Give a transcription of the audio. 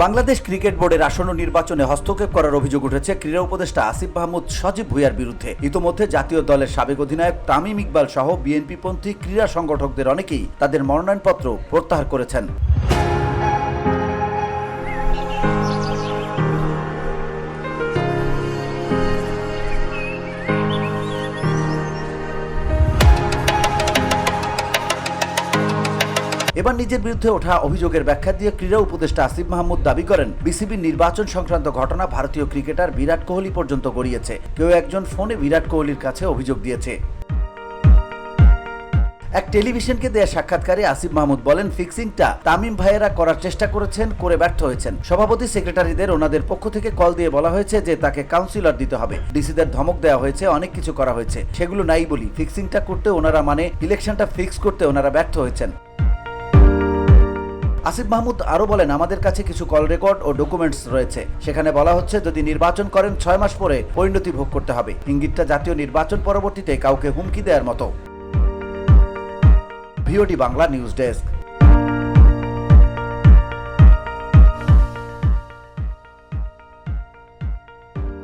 Bangladesh cricket বোর্ডের আসন্ন নির্বাচনে হস্তক্ষেপ করার অভিযোগ উঠেছে ক্রীড়া উপদেষ্টা আসিফ মাহমুদ সজীব ভুঁইয়ার বিরুদ্ধে। ইতোমধ্যে জাতীয় দলের সাবেক অধিনায়ক তামিম ইকবাল সহ বিএনপিপন্থী ক্রীড়া সংগঠকদের অনেকেই তাদের মনোনয়নপত্র প্রত্যাহার করেছেন। এবার নিজের বিরুদ্ধে ওঠা অভিযোগের ব্যাখ্যা দিয়ে ক্রীড়া উপদেষ্টা আসিফ মাহমুদ দাবি করেন, বিসিবির নির্বাচন সংক্রান্ত ঘটনা ভারতীয় ক্রিকেটার বিরাট কোহলি পর্যন্ত গড়িয়েছে। কেউ একজন ফোনে বিরাট কোহলির কাছে অভিযোগ দিয়েছে। এক টেলিভিশনকে দেয়া সাক্ষাৎকারে আসিফ মাহমুদ বলেন, ফিক্সিংটা তামিম ভাইয়েরা করার চেষ্টা করেছেন, করে ব্যর্থ হয়েছেন। সভাপতি সেক্রেটারিদের ওনাদের পক্ষ থেকে কল দিয়ে বলা হয়েছে যে তাকে কাউন্সিলর দিতে হবে। ডিসিদের ধমক দেওয়া হয়েছে, অনেক কিছু করা হয়েছে, সেগুলো নাই বলি। ফিক্সিংটা করতে ওনারা ইলেকশনটা ফিক্স করতে ওনারা ব্যর্থ হয়েছেন। আসিফ মাহমুদ আরও বলেন, আমাদের কাছে কিছু কল রেকর্ড ও ডকুমেন্টস রয়েছে। সেখানে বলা হচ্ছে যদি নির্বাচন করেন 6 মাস পরে পরিণতি ভোগ করতে হবে। ইঙ্গিতটা জাতীয় নির্বাচন পরবর্তীতে কাউকে হুমকি দেওয়ার মতো। VOD Bangla news desk.